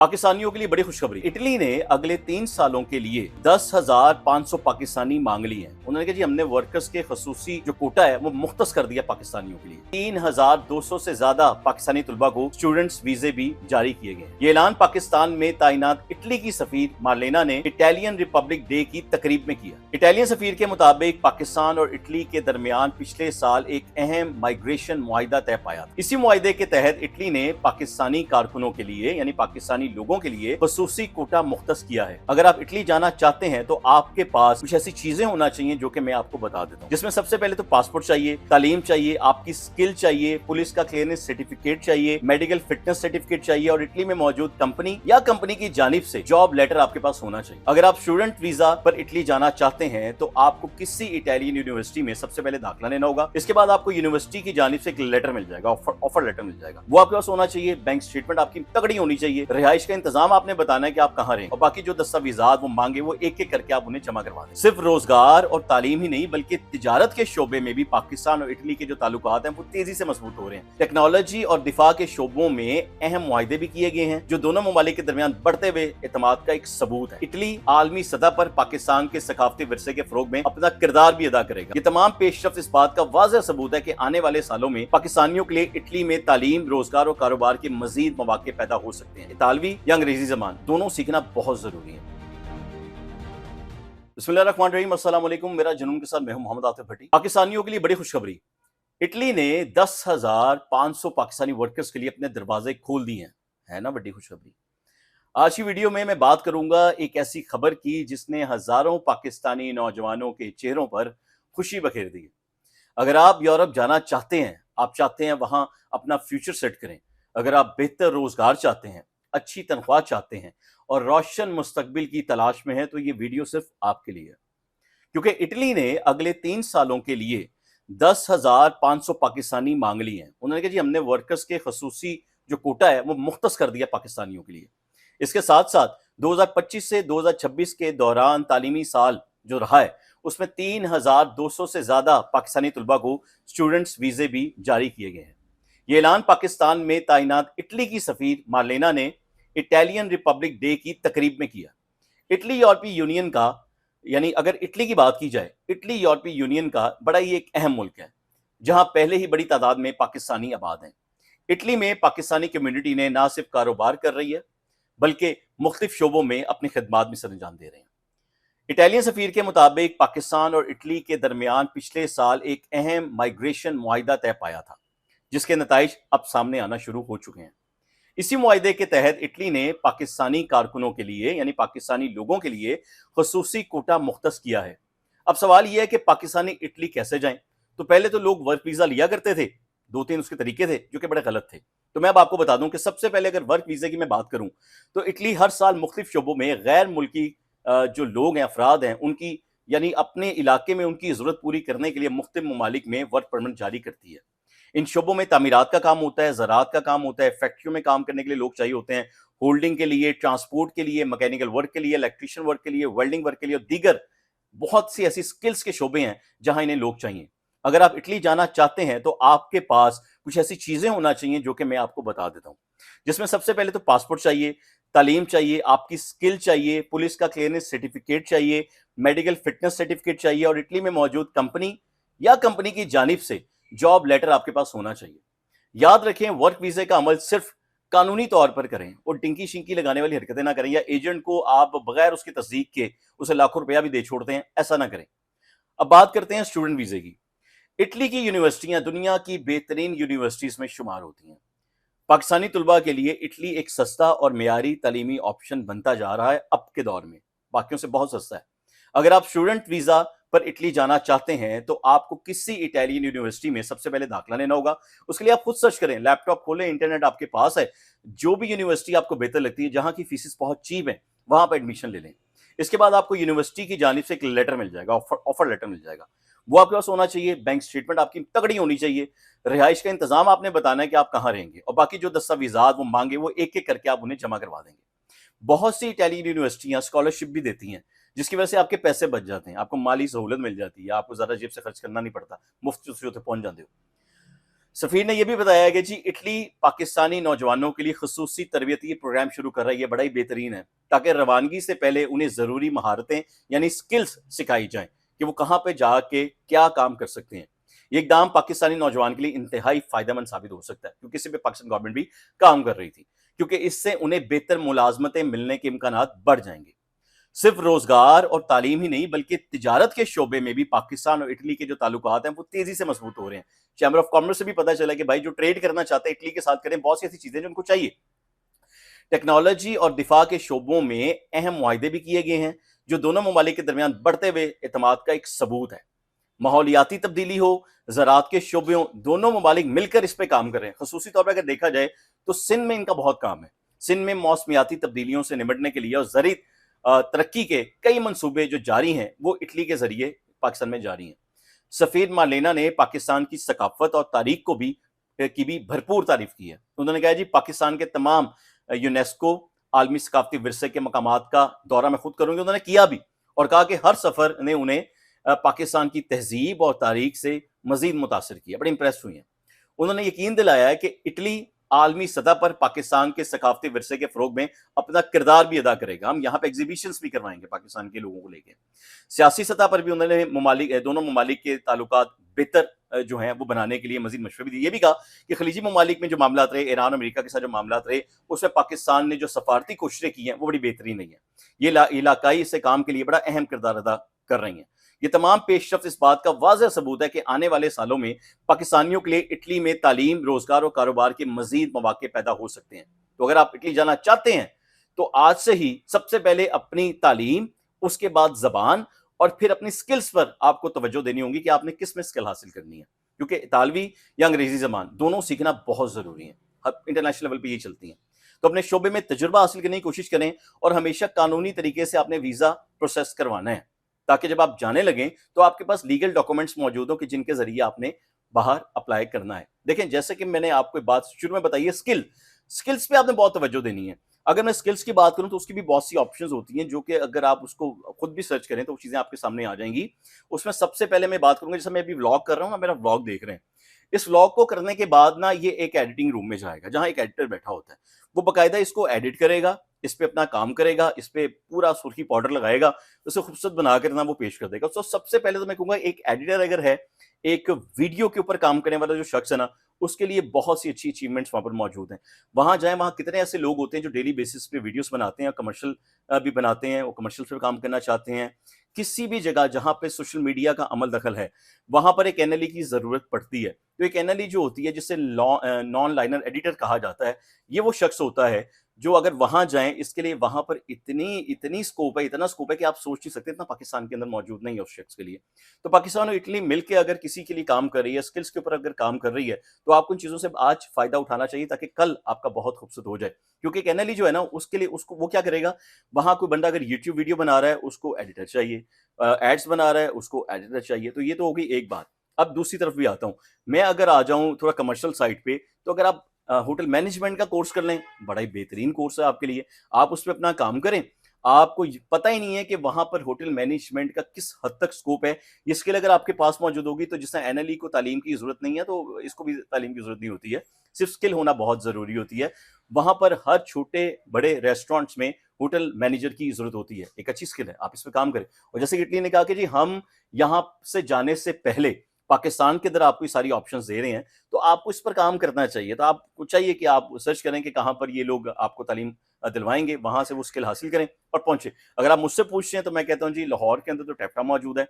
पाकिस्तानियों के लिए बड़ी खुशखबरी। इटली ने अगले 3 सालों के लिए 10,500 पाकिस्तानी मांग लिए हैं। उन्होंने कहा जी हमने वर्कर्स के खसूसी जो कोटा है वो मुख्तस कर दिया पाकिस्तानियों के लिए। 3,200 से ज्यादा पाकिस्तानी तुलबा को स्टूडेंट्स वीजे भी जारी किए गए। ये ऐलान पाकिस्तान में तैनात इटली की सफीर मार्लेना ने इटालियन रिपब्लिक डे की तकरीब में किया। इटालियन सफीर के मुताबिक पाकिस्तान और इटली के दरमियान पिछले साल एक अहम माइग्रेशन मुआहिदा तय पाया। इसी मुआहिदे के तहत इटली ने पाकिस्तानी कारकुनों के लिए यानी पाकिस्तानी लोगों के लिए खसूसी कोटा मुख्तस किया है। अगर आप इटली जाना चाहते हैं तो आपके पास कुछ ऐसी चीजें होना चाहिए जो कि मैं आपको बता देता हूँ, जिसमें सबसे पहले तो पासपोर्ट चाहिए, तालीम चाहिए, आपकी स्किल चाहिए, पुलिस का क्लियरेंस सर्टिफिकेट चाहिए, मेडिकल फिटनेस सर्टिफिकेट चाहिए और इटली में मौजूद कंपनी या कंपनी की जानिब से जॉब लेटर आपके पास होना चाहिए। अगर आप स्टूडेंट वीजा पर इटली जाना चाहते हैं तो आपको किसी इटालियन यूनिवर्सिटी में सबसे पहले दाखिला लेना होगा। इसके बाद आपको यूनिवर्सिटी की जानिब से एक लेटर मिल जाएगा, ऑफर लेटर मिल जाएगा, वो आपके पास होना चाहिए। बैंक स्टेटमेंट आपकी तगड़ी होनी चाहिए। रिहाइश का इंतजाम आपने बताना है कि आप कहां रहें और बाकी जो दस्तावेजात वो मांगे वो एक एक करके आप उन्हें जमा करवा दें। सिर्फ रोजगार और तालीम ही नहीं बल्कि तिजारत के शोबे में भी पाकिस्तान और इटली के जो ताल्लुकात हैं वो तेजी से मजबूत हो रहे हैं। टेक्नोलॉजी और दिफा के शोबों में अहम मुआहिदे भी किए गए हैं जो दोनों ममालिक के दरमियान बढ़ते हुए एतमाद का एक सबूत है। इटली आलमी सतह पर पाकिस्तान के सकाफती विरसे के फरोग में अपना किरदार भी अदा करेगा। ये तमाम पेशरफ्त इस बात का वाज़ेह सबूत है कि आने वाले सालों में पाकिस्तानियों के लिए इटली में तालीम, रोजगार और कारोबार के मजीद मौके पैदा हो सकते हैं। इतालवी या अंग्रेजी ज़बान दोनों सीखना बहुत जरूरी है। बिस्मिल्लाहिर्रहमानिर्रहीम, अस्सलाम वालेकुम। मेरा जुनून के साथ मैं हूं मोहम्मद आतिफ भट्टी। पाकिस्तानियों के लिए बड़ी खुशखबरी। इटली ने 10,500 पाकिस्तानी वर्कर्स के लिए अपने दरवाजे खोल दिए हैं। है ना बड़ी खुशखबरी। आज की वीडियो में मैं बात करूंगा एक ऐसी खबर की जिसने हजारों पाकिस्तानी नौजवानों के चेहरों पर खुशी बखेर दी है। अगर आप यूरोप जाना चाहते हैं, आप चाहते हैं वहां अपना फ्यूचर सेट करें, अगर आप बेहतर रोजगार चाहते हैं, अच्छी तनख्वाह चाहते हैं और रोशन मुस्तकबिल की तलाश में है तो ये वीडियो सिर्फ आपके लिए है। क्योंकि इटली ने अगले 3 सालों के लिए 10,500 पाकिस्तानी मांग लिए हैं। उन्होंने कहा जी हमने वर्कर्स के खसूसी जो कोटा है वो मुख्तस कर दिया पाकिस्तानियों के लिए। इसके साथ साथ 2025 से 2026 के दौरान तालीमी साल जो रहा है उसमें 3,200 से ज्यादा पाकिस्तानी तुलबा को स्टूडेंट्स वीजे भी जारी किए गए हैं। ये ऐलान पाकिस्तान में तैनात इटली की सफीर मार्लेना ने इटालियन रिपब्लिक डे की तकरीब में किया। इटली यूरोपीय यूनियन का यानी अगर इटली की बात की जाए, इटली यूरोपीय यूनियन का बड़ा ही एक अहम मुल्क है जहां पहले ही बड़ी तादाद में पाकिस्तानी आबाद हैं। इटली में पाकिस्तानी कम्युनिटी ने ना सिर्फ कारोबार कर रही है बल्कि मुख्तलिफ शोबों में अपनी खिदमात भी सर अंजाम दे रहे हैं। इटालियन सफीर के मुताबिक पाकिस्तान और इटली के दरमियान पिछले साल एक अहम माइग्रेशन मुआहिदा तय पाया था जिसके नताइज अब सामने आना शुरू हो चुके हैं। इसी मुआहिदे के तहत इटली ने पाकिस्तानी कारकुनों के लिए यानी पाकिस्तानी लोगों के लिए खसूसी कोटा मुख्तस किया है। अब सवाल यह है कि पाकिस्तानी इटली कैसे जाएं? तो पहले तो लोग वर्क वीजा लिया करते थे, 2-3 उसके तरीके थे जो कि बड़े गलत थे। तो मैं अब आपको बता दूं कि सबसे पहले अगर वर्क वीजे की मैं बात करूं तो इटली हर साल मुख्तलिफ शोबों में गैर मुल्की जो लोग हैं, अफराद हैं, उनकी यानी अपने इलाके में उनकी जरूरत पूरी करने के लिए मुख्तलिफ ममालिक में वर्क परमिट जारी करती है। इन शोबों में तामीरात का काम होता है, ज़राअत का काम होता है, फैक्ट्रियों में काम करने के लिए लोग चाहिए होते हैं, होल्डिंग के लिए, ट्रांसपोर्ट के लिए, मैकेनिकल वर्क के लिए, इलेक्ट्रिशियन वर्क के लिए, वेल्डिंग वर्क के लिए और दीगर बहुत सी ऐसी स्किल्स के शोबे हैं जहां इन्हें लोग चाहिए। अगर आप इटली जाना चाहते हैं तो आपके पास कुछ ऐसी चीजें होना चाहिए जो कि मैं आपको बता देता हूं, जिसमें सबसे पहले तो पासपोर्ट चाहिए, तालीम चाहिए, आपकी स्किल चाहिए, पुलिस का क्लियरेंस सर्टिफिकेट चाहिए, मेडिकल फिटनेस सर्टिफिकेट चाहिए और इटली में मौजूद कंपनी या कंपनी की जानिब से जॉब लेटर आपके पास होना चाहिए। याद रखें, वर्क वीजे का अमल सिर्फ कानूनी तौर पर करें और टिंकी शिंकी लगाने वाली हरकतें ना करें या एजेंट को आप बगैर उसकी तस्दीक के उसे लाखों रुपया भी दे छोड़ते हैं, ऐसा ना करें। अब बात करते हैं स्टूडेंट वीजे की। इटली की यूनिवर्सिटियां दुनिया की बेहतरीन यूनिवर्सिटीज में शुमार होती हैं। पाकिस्तानी तुलबा के लिए इटली एक सस्ता और मेयारी तालीमी ऑप्शन बनता जा रहा है अब के दौर में, बाकियों से बहुत सस्ता है। अगर आप स्टूडेंट वीजा पर इटली जाना चाहते हैं तो आपको किसी इटालियन यूनिवर्सिटी में सबसे पहले दाखिला लेना होगा। उसके लिए आप खुद सर्च करें, लैपटॉप खोलें, इंटरनेट आपके पास है, जो भी यूनिवर्सिटी आपको बेहतर लगती है, जहां की फीसेस बहुत चीप है, वहां पर एडमिशन ले लें। इसके बाद आपको यूनिवर्सिटी की जानिब से एक लेटर मिल जाएगा, ऑफर लेटर मिल जाएगा, वो आपके पास होना चाहिए। बैंक स्टेटमेंट आपकी तगड़ी होनी चाहिए। रिहाइश का इंतजाम आपने बताना है कि आप कहां रहेंगे और बाकी जो दस्तावेजात वो मांगे वो एक एक करके आप उन्हें जमा करवा देंगे। बहुत सी इटालियन यूनिवर्सिटियां स्कॉलरशिप भी देती हैं जिसकी वजह से आपके पैसे बच जाते हैं, आपको माली सहूलत मिल जाती है, आपको ज्यादा जेब से खर्च करना नहीं पड़ता, मुफ्त से पहुंच जाते हो। सफीर ने यह भी बताया कि जी इटली पाकिस्तानी नौजवानों के लिए खसूसी तरबियती प्रोग्राम शुरू कर रही है, बड़ा ही बेहतरीन है, ताकि रवानगी से पहले उन्हें ज़रूरी महारतें यानी स्किल्स सिखाई जाएं कि वो कहाँ पे जाके क्या काम कर सकते हैं। ये इकदाम पाकिस्तानी नौजवान के लिए इंतहाई फायदेमंद साबित हो सकता है, क्योंकि इस पे पाकिस्तान गवर्नमेंट भी काम कर रही थी, क्योंकि इससे उन्हें बेहतर मुलाजमतें मिलने के इम्कान बढ़ जाएंगे। सिर्फ रोजगार और तालीम ही नहीं, बल्कि तिजारत के शोबे में भी पाकिस्तान और इटली के जो ताल्लुकात हैं वो तेजी से मजबूत हो रहे हैं। चैम्बर ऑफ कॉमर्स से भी पता चला कि भाई जो ट्रेड करना चाहते हैं इटली के साथ करें, बहुत सी ऐसी चीजें जो उनको चाहिए। टेक्नोलॉजी और दिफा के शोबों में अहम मुआहदे भी किए गए हैं, जो दोनों ममालिक के दरमियान बढ़ते हुए एतमाद का एक सबूत है। माहौलियाती तब्दीली हो, ज़राअत के शोबों, दोनों ममालिक मिलकर इस पर काम कर रहे हैं। खसूसी तौर पर अगर देखा जाए तो सिंध में इनका बहुत काम है। सिंध में मौसमियाती तब्दीलियों से निपटने के लिए और ज़रूरी तरक्की के कई मंसूबे जो जारी हैं वो इटली के जरिए पाकिस्तान में जारी हैं। सफीर मालेना ने पाकिस्तान की सकाफत और तारीख को भी भरपूर तारीफ की है। उन्होंने कहा जी पाकिस्तान के तमाम यूनेस्को आलमी सकाफती विरसे के मकामात का दौरा मैं खुद करूंगी, उन्होंने किया भी, और कहा कि हर सफर ने उन्हें पाकिस्तान की तहजीब और तारीख से मजीद मुतासर किया, बड़े इंप्रेस हुई हैं। उन्होंने यकीन दिलाया है कि इटली आलमी सतह पर पाकिस्तान के सकाफती विरसे के फरोग में अपना किरदार भी अदा करेगा। हम यहाँ पे एग्जीबिशंस भी करवाएंगे पाकिस्तान के लोगों को लेकर। सियासी सतह पर भी उन्होंने दोनों ममालिक के ताल्लुकात बेहतर जो हैं वो बनाने के लिए मजीद मशवरे भी दिए। ये भी कहा कि खलीजी ममालिक में जो मामला रहे, ईरान अमेरिका के साथ जो मामला रहे, उसमें पाकिस्तान ने जो सफारती कोशिशें की हैं वो बड़ी बेहतरीन नहीं है। ये इलाकाई इससे काम के लिए बड़ा अहम किरदार अदा कर रही हैं। ये तमाम पेशरफ्त इस बात का वाज़ेह सबूत है कि आने वाले सालों में पाकिस्तानियों के लिए इटली में तालीम, रोजगार और कारोबार के मजीद मौके पैदा हो सकते हैं। तो अगर आप इटली जाना चाहते हैं तो आज से ही सबसे पहले अपनी तालीम, उसके बाद जबान और फिर अपनी स्किल्स पर आपको तवज्जो देनी होगी कि आपने किस में स्किल हासिल करनी है, क्योंकि इतालवी या अंग्रेजी जबान दोनों सीखना बहुत जरूरी है। इंटरनेशनल लेवल पर ये चलती हैं। तो अपने शोबे में तजुर्बा हासिल करने की कोशिश करें और हमेशा कानूनी तरीके से आपने वीजा प्रोसेस करवाना है, ताकि जब आप जाने लगें तो आपके पास लीगल डॉक्यूमेंट्स मौजूद हो कि जिनके जरिए आपने बाहर अप्लाई करना है। देखें, जैसे कि मैंने आपको बात शुरू में बताई है, स्किल्स पे आपने बहुत तवज्जो देनी है। अगर मैं स्किल्स की बात करूं तो उसकी भी बहुत सी ऑप्शंस होती हैं, जो कि अगर आप उसको खुद भी सर्च करें तो वो चीजें आपके सामने आ जाएंगी। उसमें सबसे पहले मैं बात करूंगा, जैसे मैं अभी व्लॉग कर रहा हूं ना, मेरा व्लॉग देख रहे हैं, इस व्लॉग को करने के बाद ना ये एक एडिटिंग रूम में जाएगा जहां एक एडिटर बैठा होता है। वो बाकायदा इसको एडिट करेगा, इस पे अपना काम करेगा, इस पे पूरा सुर्खी पाउडर लगाएगा, उसे खूबसूरत बनाकर ना वो पेश कर देगा। तो सबसे पहले तो मैं कहूंगा एक एडिटर अगर है, एक वीडियो के ऊपर काम करने वाला जो शख्स है ना, उसके लिए बहुत सी अच्छी अचीवमेंट्स वहां पर मौजूद हैं। वहां जाए, वहां कितने ऐसे लोग होते हैं जो डेली बेसिस पे वीडियोस बनाते हैं, कमर्शियल भी बनाते हैं, वो कमर्शियल पे काम करना चाहते हैं। किसी भी जगह जहां पे सोशल मीडिया का अमल दखल है, वहां पर एक एनएलई की जरूरत पड़ती है। तो एक एनएलई जो होती है, जिसे नॉन लाइनर एडिटर कहा जाता है, ये वो शख्स होता है जो अगर वहां जाएं, इसके लिए वहां पर इतनी स्कोप है, इतना स्कोप है कि आप सोच नहीं सकते, इतना पाकिस्तान के अंदर मौजूद नहीं है उस शख्स के लिए। तो पाकिस्तान और इटली मिलकर अगर किसी के लिए काम कर रही है, स्किल्स के ऊपर अगर काम कर रही है, तो आपको उन चीजों से आज फायदा उठाना चाहिए, ताकि कल आपका बहुत खूबसूरत हो जाए। क्योंकि एक एनएलई जो है ना, उसके लिए उसको वो क्या करेगा, वहां कोई बंदा अगर यूट्यूब वीडियो बना रहा है, उसको एडिटर चाहिए, एड्स बना रहा है, उसको एडिटर चाहिए। तो ये तो होगी एक बात। अब दूसरी तरफ भी आता हूं मैं, अगर आ जाऊं थोड़ा कमर्शियल साइड पे, तो अगर आप होटल मैनेजमेंट का कोर्स कर लें, बड़ा ही बेहतरीन कोर्स है आपके लिए। आप उस पर अपना काम करें, आपको पता ही नहीं है कि वहां पर होटल मैनेजमेंट का किस हद तक स्कोप है। ये स्किल अगर आपके पास मौजूद होगी, तो जिससे एनएलई को तालीम की जरूरत नहीं है, तो इसको भी तालीम की जरूरत नहीं होती है, सिर्फ स्किल होना बहुत जरूरी होती है। वहां पर हर छोटे बड़े रेस्टोरेंट्स में होटल मैनेजर की जरूरत होती है, एक अच्छी स्किल है, आप इस पर काम करें। और जैसे कि इटली ने कहा कि जी हम यहां से जाने से पहले पाकिस्तान के अंदर आपको सारी ऑप्शंस दे रहे हैं, तो आपको इस पर काम करना चाहिए। तो आपको चाहिए कि आप सर्च करें कि कहां पर ये लोग आपको तालीम दिलवाएंगे, वहां से वो स्किल हासिल करें और पहुंचे। अगर आप मुझसे पूछते हैं तो मैं कहता हूं जी, लाहौर के अंदर तो टेफ्टा मौजूद है,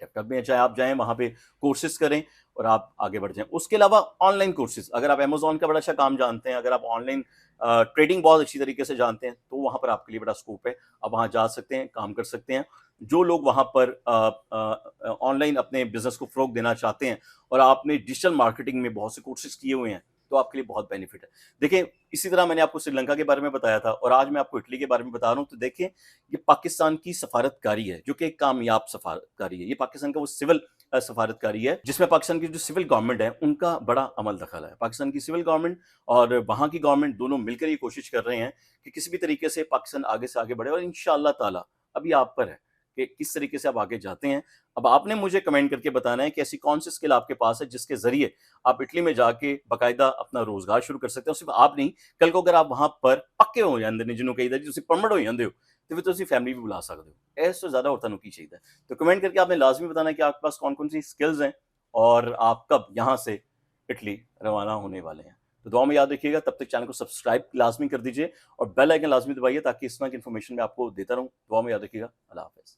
टेफ्टा में चाहे आप जाएं, वहां पे कोर्सेज करें और आप आगे बढ़ जाएं। उसके अलावा ऑनलाइन कोर्सेज, अगर आप अमेजोन का बड़ा अच्छा काम जानते हैं, अगर आप ऑनलाइन ट्रेडिंग बहुत अच्छी तरीके से जानते हैं, तो वहां पर आपके लिए बड़ा स्कोप है, आप वहां जा सकते हैं, काम कर सकते हैं। जो लोग वहां पर ऑनलाइन अपने बिजनेस को फरोग देना चाहते हैं और आपने डिजिटल मार्केटिंग में बहुत से कोर्सेज किए हुए हैं, तो आपके लिए बहुत बेनिफिट है। देखें, इसी तरह मैंने आपको श्रीलंका के बारे में बताया था और आज मैं आपको इटली के बारे में बता रहा हूं। तो देखें, ये पाकिस्तान की सफारतकारी है, जो कि एक कामयाब सफारतकारी है। ये पाकिस्तान का वो सिविल सफारतकारी है, जिसमें पाकिस्तान की जो सिविल गवर्नमेंट है उनका बड़ा अमल दखल है। पाकिस्तान की सिविल गवर्नमेंट और वहां की गवर्नमेंट दोनों मिलकर ये कोशिश कर रहे हैं कि किसी भी तरीके से पाकिस्तान आगे से आगे बढ़े। और इंशाअल्लाह ताला अभी आप पर है कि किस तरीके से आप आगे जाते हैं। अब आपने मुझे कमेंट करके बताना है कि ऐसी कौन सी स्किल आपके पास है जिसके ज़रिए आप इटली में जाके बाकायदा अपना रोज़गार शुरू कर सकते हो। सिर्फ़ आप नहीं, कल को अगर आप वहाँ पर पक्के हो जांदे ने, जिन्हों कहीदा जी तुसीं परमानेंट हो जांदे हो, तो फिर तुसीं फैमिली भी बुला सकते हो। इस तो ज़्यादा और तुहानू की चाहिए। तो कमेंट करके आपने लाज़मी बताना है कि आपके पास कौन-कौन सी स्किल्स हैं और आप कब यहाँ से इटली रवाना होने वाले हैं। तो दुआ में याद रखिएगा, तब तक चैनल को सब्सक्राइब लाज़मी कर दीजिए और बेल आइकन लाज़मी दबाइए ताकि इस तरह की इन्फॉर्मेशन मैं आपको देता रहूँ। दुआ में याद रखिएगा। अल्लाह हाफ़िज़।